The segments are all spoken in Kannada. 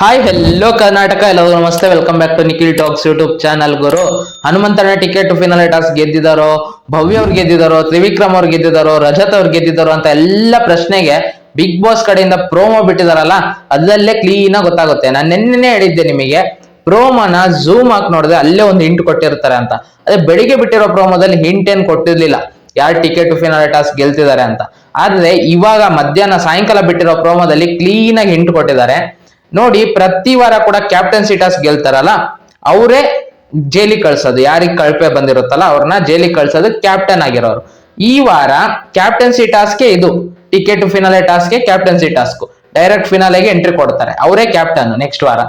ಹಾಯ್ ಹೆಲ್ಲೋ ಕರ್ನಾಟಕ, ಎಲ್ಲರಿಗೂ ನಮಸ್ತೆ. Welcome back to Nikhil talks YouTube channel. ಗುರು ಹನುಮಂತನ ಟಿಕೆಟ್ ಫಿನಾಲೆ ಟಾಸ್ ಗೆದ್ದಿದಾರೋ, ಭವ್ಯ ಅವ್ರು ಗೆದ್ದಿದಾರೋ, ತ್ರಿವಿಕ್ರಮ್ ಅವ್ರು ಗೆದ್ದಿದಾರೋ, ರಜತ್ ಅವ್ರು ಗೆದ್ದಿದಾರೋ ಅಂತ ಎಲ್ಲ ಪ್ರಶ್ನೆಗೆ ಬಿಗ್ ಬಾಸ್ ಕಡೆಯಿಂದ ಪ್ರೋಮೋ ಬಿಟ್ಟಿದಾರಲ್ಲ, ಅದರಲ್ಲೇ ಕ್ಲೀನ್ ಆಗಿ ಗೊತ್ತಾಗುತ್ತೆ. ನಾನು ನಿನ್ನೆ ಹೇಳಿದ್ದೆ ನಿಮಗೆ, ಪ್ರೋಮೋನ ಝೂಮ್ ಹಾಕಿ ನೋಡಿದ್ರೆ ಅಲ್ಲೇ ಒಂದು ಹಿಂಟ್ ಕೊಟ್ಟಿರ್ತಾರೆ ಅಂತ. ಅದೇ ಬೆಳಿಗ್ಗೆ ಬಿಟ್ಟಿರೋ ಪ್ರೋಮೋದಲ್ಲಿ ಹಿಂಟ್ ಏನ್ ಕೊಟ್ಟಿರ್ಲಿಲ್ಲ ಯಾರು ಟಿಕೆಟ್ ಫಿನಾಲೆ ಟಾಸ್ ಗೆಲ್ತಿದ್ದಾರೆ ಅಂತ. ಆದ್ರೆ ಇವಾಗ ಮಧ್ಯಾಹ್ನ ಸಾಯಂಕಾಲ ಬಿಟ್ಟಿರೋ ಪ್ರೋಮೋದಲ್ಲಿ ಕ್ಲೀನ್ ಆಗಿ ಹಿಂಟ್ ಕೊಟ್ಟಿದ್ದಾರೆ ನೋಡಿ. ಪ್ರತಿ ವಾರ ಕೂಡ ಕ್ಯಾಪ್ಟನ್ಸಿ ಟಾಸ್ ಗೆಲ್ತಾರಲ್ಲ, ಅವರೇ ಜೈಲಿಗೆ ಕಳ್ಸೋದು. ಯಾರಿಗೆ ಕಳಪೆ ಬಂದಿರುತ್ತಲ್ಲ ಅವ್ರನ್ನ ಜೈಲಿಗೆ ಕಳ್ಸೋದು ಕ್ಯಾಪ್ಟನ್ ಆಗಿರೋರು. ಈ ವಾರ ಕ್ಯಾಪ್ಟನ್ಸಿ ಟಾಸ್ಗೆ ಇದು ಟಿಕೆಟ್ ಫಿನಾಲೆ ಟಾಸ್ಗೆ ಕ್ಯಾಪ್ಟನ್ಸಿ ಟಾಸ್ಕ್ ಡೈರೆಕ್ಟ್ ಫಿನಾಲೆಗೆ ಎಂಟ್ರಿ ಕೊಡ್ತಾರೆ. ಅವರೇ ಕ್ಯಾಪ್ಟನ್ ನೆಕ್ಸ್ಟ್ ವಾರ.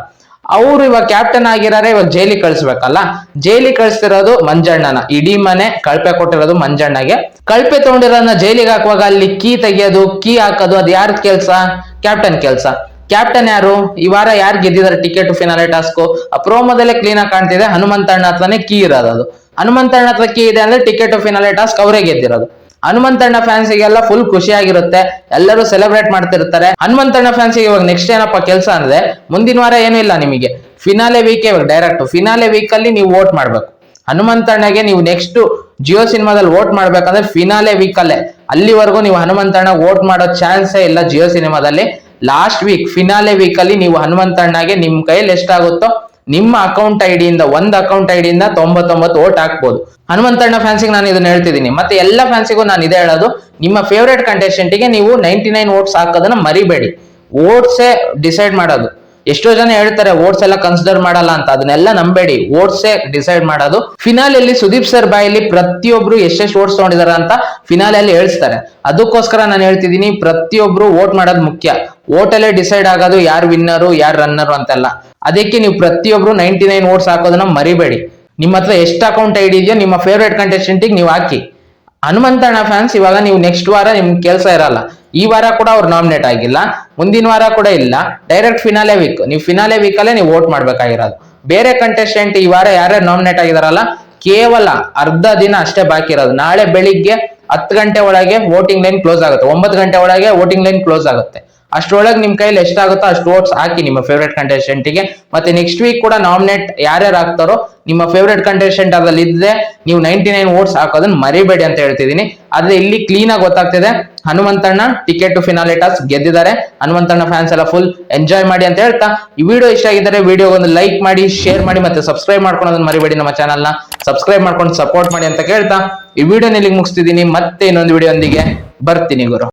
ಅವ್ರು ಇವಾಗ ಕ್ಯಾಪ್ಟನ್ ಆಗಿರಾರೆ, ಇವಾಗ ಜೈಲಿಗೆ ಕಳ್ಸ್ಬೇಕಲ್ಲ. ಜೈಲಿಗೆ ಕಳ್ಸ್ತಿರೋದು ಮಂಜಣ್ಣನ, ಇಡೀ ಮನೆ ಕಳಪೆ ಕೊಟ್ಟಿರೋದು ಮಂಜಣ್ಣಗೆ. ಕಳಪೆ ತಗೊಂಡಿರೋದನ್ನ ಜೈಲಿಗೆ ಹಾಕುವಾಗ ಅಲ್ಲಿ ಕೀ ತೆಗಿಯೋದು, ಕೀ ಹಾಕೋದು, ಅದು ಯಾರ್ದ ಕೆಲ್ಸ? ಕ್ಯಾಪ್ಟನ್ ಕೆಲ್ಸ. ಕ್ಯಾಪ್ಟನ್ ಯಾರು? ಈ ವಾರ ಯಾರು ಗೆದ್ದಿದ್ದಾರೆ ಟಿಕೆಟ್ ಫಿನಾಲೆ ಟಾಸ್ಕ್? ಆ ಪ್ರೋಮೋದಲ್ಲೇ ಕ್ಲೀನ್ ಆಗಿ ಕಾಣ್ತಿದೆ, ಹನುಮಂತಣ್ಣ ಹತ್ರನೇ ಕೀ ಇರೋದು. ಅದು ಹನುಮಂತಣ್ಣ ಹತ್ರ ಕೀ ಇದೆ ಅಂದ್ರೆ ಟಿಕೆಟ್ ಫಿನಾಲೆ ಟಾಸ್ಕ್ ಅವರೇ ಗೆದ್ದಿರೋದು. ಹನುಮಂತಣ್ಣ ಫ್ಯಾನ್ಸಿಗೆಲ್ಲ ಫುಲ್ ಖುಷಿಯಾಗಿರುತ್ತೆ, ಎಲ್ಲರೂ ಸೆಲೆಬ್ರೇಟ್ ಮಾಡ್ತಿರ್ತಾರೆ. ಹನುಮಂತಣ್ಣ ಫ್ಯಾನ್ಸಿಗೆ ಇವಾಗ ನೆಕ್ಸ್ಟ್ ಏನಪ್ಪ ಕೆಲಸ ಅಂದ್ರೆ, ಮುಂದಿನ ವಾರ ಏನೂ ಇಲ್ಲ ನಿಮಗೆ, ಫಿನಾಲೆ ವೀಕ್ ಇವಾಗ ಡೈರೆಕ್ಟ್ ಫಿನಾಲೆ ವೀಕ್ ಅಲ್ಲಿ ನೀವು ವೋಟ್ ಮಾಡ್ಬೇಕು. ಹನುಮಂತಣ್ಣಗೆ ನೀವು ನೆಕ್ಸ್ಟ್ ಜಿಯೋ ಸಿನಿಮಾದಲ್ಲಿ ವೋಟ್ ಮಾಡ್ಬೇಕಂದ್ರೆ ಫಿನಾಲೆ ವೀಕ್ ಅಲ್ಲೇ. ಅಲ್ಲಿವರೆಗೂ ನೀವು ಹನುಮಂತಣ್ಣ ವೋಟ್ ಮಾಡೋ ಚಾನ್ಸೇ ಇಲ್ಲ ಜಿಯೋ ಸಿನಿಮಾದಲ್ಲಿ. ಲಾಸ್ಟ್ ವೀಕ್ ಫಿನಾಲೆ ವೀಕ್ ಅಲ್ಲಿ ನೀವು ಹನುಮಂತಣ್ಣಗೆ ನಿಮ್ ಕೈಯಲ್ಲಿ ಎಷ್ಟಾಗುತ್ತೋ ನಿಮ್ಮ ಅಕೌಂಟ್ ಐಡಿಯಿಂದ, ಒಂದು ಅಕೌಂಟ್ ಐಡಿಯಿಂದ 99 ವೋಟ್ ಹಾಕ್ಬೋದು. ಹನುಮಂತಣ್ಣ ಫ್ಯಾನ್ಸಿಗೆ ನಾನು ಇದನ್ನ ಹೇಳ್ತಿದ್ದೀನಿ, ಮತ್ತೆ ಎಲ್ಲ ಫ್ಯಾನ್ಸಿಗೂ ನಾನು ಇದೇ ಹೇಳೋದು, ನಿಮ್ಮ ಫೇವ್ರೇಟ್ ಕಂಟೆಸ್ಟೆಂಟ್ಗೆ ನೀವು 99 ವೋಟ್ಸ್ ಹಾಕೋದನ್ನ ಮರಿಬೇಡಿ. ವೋಟ್ಸೇ ಡಿಸೈಡ್ ಮಾಡೋದು. ಎಷ್ಟೋ ಜನ ಹೇಳ್ತಾರೆ ವೋಟ್ಸ್ ಎಲ್ಲ ಕನ್ಸಿಡರ್ ಮಾಡಲ್ಲ ಅಂತ, ಅದನ್ನೆಲ್ಲ ನಂಬೇಡಿ. ವೋಟ್ಸೇ ಡಿಸೈಡ್ ಮಾಡೋದು. ಫಿನಾಲೆಯಲ್ಲಿ ಸುದೀಪ್ ಸರ್ ಬಾಯಲ್ಲಿ ಪ್ರತಿಯೊಬ್ರು ಎಷ್ಟೆಷ್ಟು ವೋಟ್ಸ್ ತಗೊಂಡಿದಾರ ಅಂತ ಫಿನಾಲೆಯಲ್ಲಿ ಹೇಳ್ತಾರೆ. ಅದಕ್ಕೋಸ್ಕರ ನಾನು ಹೇಳ್ತಿದ್ದೀನಿ, ಪ್ರತಿಯೊಬ್ರು ವೋಟ್ ಮಾಡೋದು ಮುಖ್ಯ. ವೋಟ್ ಅಲ್ಲೇ ಡಿಸೈಡ್ ಆಗೋದು ಯಾರು ವಿನ್ನರು ಯಾರು ರನ್ನರು ಅಂತೆಲ್ಲ. ಅದಕ್ಕೆ ನೀವು ಪ್ರತಿಯೊಬ್ರು 99 ವೋಟ್ಸ್ ಹಾಕೋದನ್ನ ಮರಿಬೇಡಿ. ನಿಮ್ಮ ಹತ್ರ ಎಷ್ಟು ಅಕೌಂಟ್ ಐಡಿ ಇದೆಯೋ ನಿಮ್ಮ ಫೇವ್ರೇಟ್ ಕಂಟೆಸ್ಟೆಂಟಿಗೆ ನೀವು ಹಾಕಿ. ಹನುಮಂತಣ್ಣ ಫ್ಯಾನ್ಸ್ ಇವಾಗ ನೀವು ನೆಕ್ಸ್ಟ್ ವಾರ ನಿಮ್ ಕೆಲಸ ಇರಲ್ಲ. ಈ ವಾರ ಕೂಡ ಅವ್ರು ನಾಮಿನೇಟ್ ಆಗಿಲ್ಲ, ಮುಂದಿನ ವಾರ ಕೂಡ ಇಲ್ಲ. ಡೈರೆಕ್ಟ್ ಫಿನಾಲೆ ವೀಕ್, ನೀವು ಫಿನಾಲೆ ವೀಕ್ ಅಲ್ಲೇ ನೀವು ವೋಟ್ ಮಾಡ್ಬೇಕಾಗಿರೋದು. ಬೇರೆ ಕಂಟೆಸ್ಟೆಂಟ್ ಈ ವಾರ ಯಾರ್ಯಾರು ನಾಮಿನೇಟ್ ಆಗಿದಾರಲ್ಲ, ಕೇವಲ ಅರ್ಧ ದಿನ ಅಷ್ಟೇ ಬಾಕಿ ಇರೋದು. ನಾಳೆ ಬೆಳಿಗ್ಗೆ 10 ಗಂಟೆ ಒಳಗೆ ವೋಟಿಂಗ್ ಲೈನ್ ಕ್ಲೋಸ್ ಆಗುತ್ತೆ, 9 ಗಂಟೆ ಒಳಗೆ ವೋಟಿಂಗ್ ಲೈನ್ ಕ್ಲೋಸ್ ಆಗುತ್ತೆ. ಅಷ್ಟರೊಳಗೆ ನಿಮ್ ಕೈಲಿ ಎಷ್ಟಾಗುತ್ತೋ ಅಷ್ಟು ವೋಟ್ಸ್ ಹಾಕಿ ನಿಮ್ಮ ಫೇವ್ರೇಟ್ ಕಂಟೆಸ್ಟೆಂಟ್ಗೆ. ಮತ್ತೆ ನೆಕ್ಸ್ಟ್ ವೀಕ್ ಕೂಡ ನಾಮಿನೇಟ್ ಯಾರ್ಯಾರು ಆಗ್ತಾರೋ ನಿಮ್ಮ ಫೇವ್ರೇಟ್ ಕಂಟೆಸ್ಟೆಂಟ್ ಅದ್ರಲ್ಲಿ ಇದ್ರೆ ನೀವು 99 ವೋಟ್ಸ್ ಹಾಕೋದನ್ನ ಮರಿಬೇಡಿ ಅಂತ ಹೇಳ್ತಿದ್ದೀನಿ. ಆದ್ರೆ ಇಲ್ಲಿ ಕ್ಲೀನ್ ಆಗಿ ಗೊತ್ತಾಗ್ತಿದೆ, ಹನುಮಂತಣ್ಣ ಟಿಕೆಟ್ ಫಿನಾಲೆ ಟಾಸ್ ಗೆದ್ದಿದ್ದಾರೆ. ಹನುಮಂತಣ್ಣ ಫ್ಯಾನ್ಸ್ ಎಲ್ಲ ಫುಲ್ ಎಂಜಾಯ್ ಮಾಡಿ ಅಂತ ಹೇಳ್ತಾ, ಈ ವಿಡಿಯೋ ಇಷ್ಟ ಆಗಿದ್ದಾರೆ ವಿಡಿಯೋ ಒಂದು ಲೈಕ್ ಮಾಡಿ, ಶೇರ್ ಮಾಡಿ, ಮತ್ತೆ ಸಬ್ಸ್ಕ್ರೈಬ್ ಮಾಡ್ಕೊಳೋದನ್ನ ಮರಿಬೇಡಿ. ನಮ್ಮ ಚಾನಲ್ನ ಸಬ್ಸ್ಕ್ರೈಬ್ ಮಾಡ್ಕೊಂಡು ಸಪೋರ್ಟ್ ಮಾಡಿ ಅಂತ ಕೇಳ್ತಾ ಈ ವಿಡಿಯೋನ ಇಲ್ಲಿಗೆ ಮುಗಿಸ್ತಿದ್ದೀನಿ. ಮತ್ತೆ ಇನ್ನೊಂದು ವಿಡಿಯೋ ಒಂದಿಗೆ ಬರ್ತೀನಿ ಗುರು.